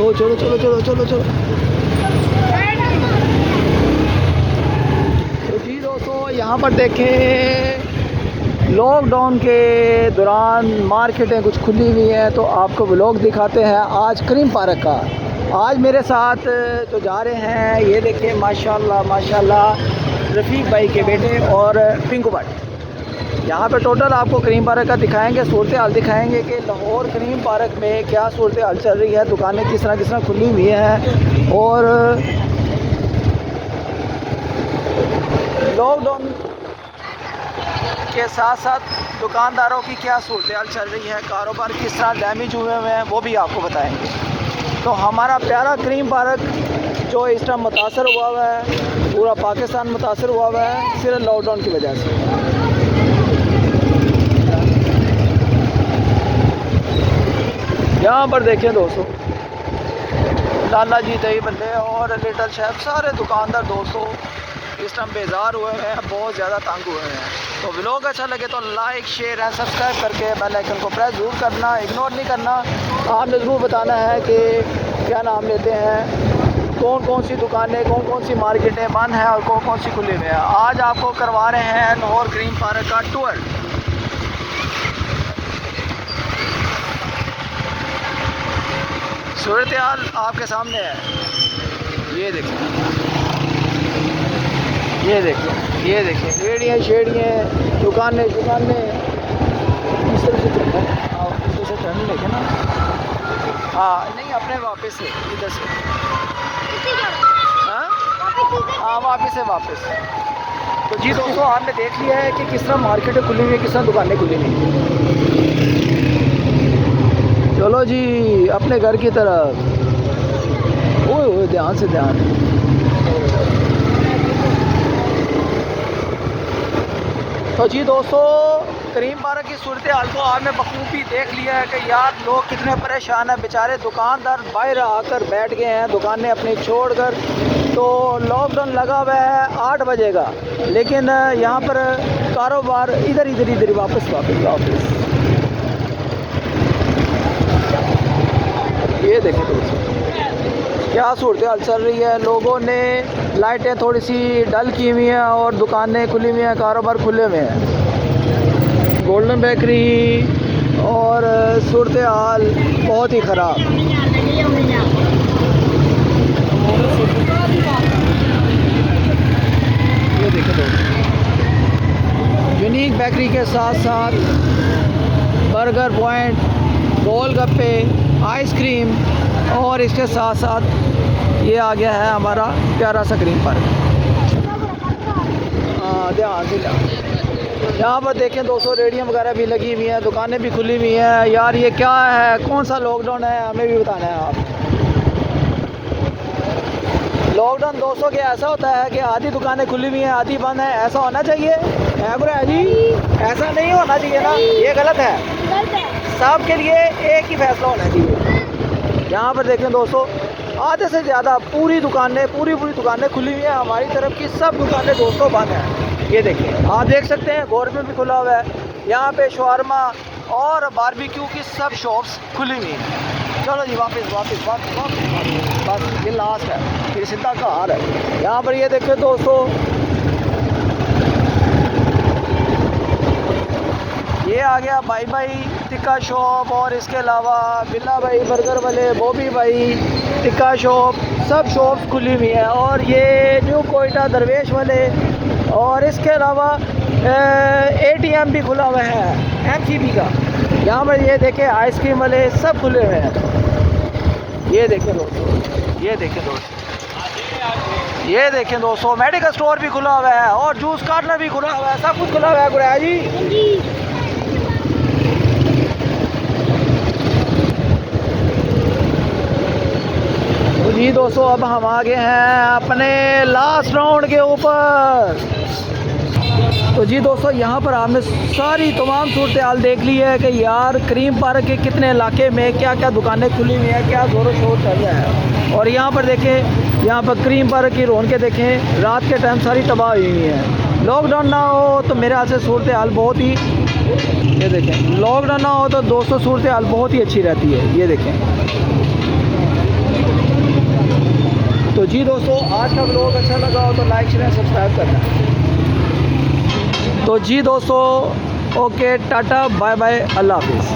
चलो चलो चलो चलो चलो चलो। तो जी दोस्तों, यहाँ पर देखें लॉकडाउन के दौरान मार्केटें कुछ खुली हुई हैं, तो आपको व्लॉग दिखाते हैं आज करीम पार्क का। आज मेरे साथ जो जा रहे हैं, ये देखिए माशाल्लाह माशाल्लाह रफ़ीक भाई के बेटे और पिंकू भाई। यहाँ पे टोटल आपको करीम पार्क का दिखाएंगे, सूरत हाल दिखाएंगे कि लाहौर करीम पार्क में क्या सूरत हाल चल रही है, दुकानें किस तरह खुली हुई हैं और लॉकडाउन के साथ साथ दुकानदारों की क्या सूरत हाल चल रही है, कारोबार किस तरह डैमेज हुए हैं, वो भी आपको बताएंगे। तो हमारा प्यारा करीम पार्क जो इस टाइम मुतासर हुआ है, पूरा पाकिस्तान मुतासर हुआ है सिर्फ लॉकडाउन की वजह से। यहाँ पर देखें दोस्तों, लाला जी दही बल्ले और लिटल शेफ सारे दुकानदार दोस्तों इस टाइम बेजार हुए हैं, बहुत ज़्यादा तंग हुए हैं। तो व्लॉग अच्छा लगे तो लाइक शेयर एंड सब्सक्राइब करके बेल आइकन को प्रेस ज़रूर करना, इग्नोर नहीं करना। आपने ज़रूर बताना है कि क्या नाम लेते हैं, कौन कौन सी दुकानें, कौन कौन सी मार्केटें बंद हैं और कौन कौन सी खुली हुई हैं। आज आपको करवा रहे हैं लाहौर करीम पार्क का टूर। सूरत हाल आपके सामने है, ये देखिए, ये देखिए, ये देखिए रेड़ियाँ शेड़ियाँ दुकानें शुकानें इस तरह से चलता है। इस तरह से टर्न लेके ना, हाँ नहीं अपने वापस से इधर से, हाँ वापस से वापस। तो जी दोस्तों, आपने देख लिया है कि किस तरह मार्केटें खुली हुई है, किस तरह दुकानें खुली हुई हैं। चलो जी अपने घर की तरफ। ओए ध्यान से ध्यान। तो जी दोस्तों, करीम पार्क की सूरत हाल को आपने बखूबी देख लिया है कि यार लोग कितने परेशान हैं, बेचारे दुकानदार बाहर आकर बैठ गए हैं दुकानें अपनी छोड़कर। तो लॉकडाउन लगा हुआ है 8 बजे का, लेकिन यहाँ पर कारोबार इधर वापस। ये देखें दोस्तों क्या सूरत हाल चल रही है। लोगों ने लाइटें थोड़ी सी डल की हुई हैं और दुकानें खुली हुई हैं, कारोबार खुले हुए हैं। गोल्डन बेकरी और सूरत हाल बहुत ही ख़राब। ये देखें दोस्तों, यूनिक बेकरी के साथ साथ बर्गर पॉइंट, गोलगप्पे, आइसक्रीम और इसके साथ साथ ये आ गया है हमारा प्यारा सा करीम पार्क। ध्यान से यहाँ पर देखें दोस्तों, रेडियम वगैरह भी लगी हुई हैं, दुकानें भी खुली हुई हैं। यार ये क्या है, कौन सा लॉकडाउन है, हमें भी बताना है आप। लॉकडाउन दोस्तों के ऐसा होता है कि आधी दुकानें खुली हुई हैं, आधी बंद हैं, ऐसा होना चाहिए है जी, ऐसा नहीं होना चाहिए ना, ये गलत है। सबके लिए एक ही फैसला होना चाहिए। यहाँ पर देखें दोस्तों, आधे से ज़्यादा पूरी दुकानें पूरी दुकानें खुली हुई हैं। हमारी तरफ की सब दुकानें दोस्तों बंद हैं। ये देखें, आप देख सकते हैं गवर्नमेंट भी खुला हुआ है। यहाँ पे शवारमा और बारबेक्यू की सब शॉप्स खुली हुई हैं। चलो जी वापस बस ये लास्ट है, फिर सीधा घर है। यहाँ पर ये देखें दोस्तों, ये आ गया भाई टिक्का शॉप और इसके अलावा बिल्ला भाई बर्गर वाले, बॉबी भाई टिक्का शॉप, सब शॉप्स खुली हुई हैं। और ये न्यू कोयटा दरवेश वाले और इसके अलावा ATM भी खुला हुआ है MCB का। यहाँ पर ये देखें आइसक्रीम वाले सब खुले हुए हैं। ये देखें दोस्तों, मेडिकल स्टोर भी खुला हुआ है और जूस कॉर्नर भी खुला हुआ है, सब कुछ खुला हुआ है। गुरैया जी जी दोस्तों, अब हम आ गए हैं अपने लास्ट राउंड के ऊपर। तो जी दोस्तों, यहाँ पर आपने सारी तमाम सूरत हाल देख ली है कि यार करीम पार्क के कितने इलाके में क्या क्या दुकानें खुली हुई हैं, क्या ज़ोरों शोर चल रहा है। और यहाँ पर देखें, यहाँ पर करीम पार्क की रौनकें देखें, रात के टाइम सारी तबाह हुई हुई हैं। लॉकडाउन ना हो तो मेरे हाल से सूरत हाल बहुत ही, ये देखें, लॉकडाउन ना हो तो दोस्तों सूरत हाल बहुत ही अच्छी रहती है। ये देखें तो जी दोस्तों, आज का व्लॉग अच्छा लगा हो तो लाइक शेयर सब्सक्राइब करना। तो जी दोस्तों, ओके, टाटा बाय बाय, अल्लाह हाफिज़।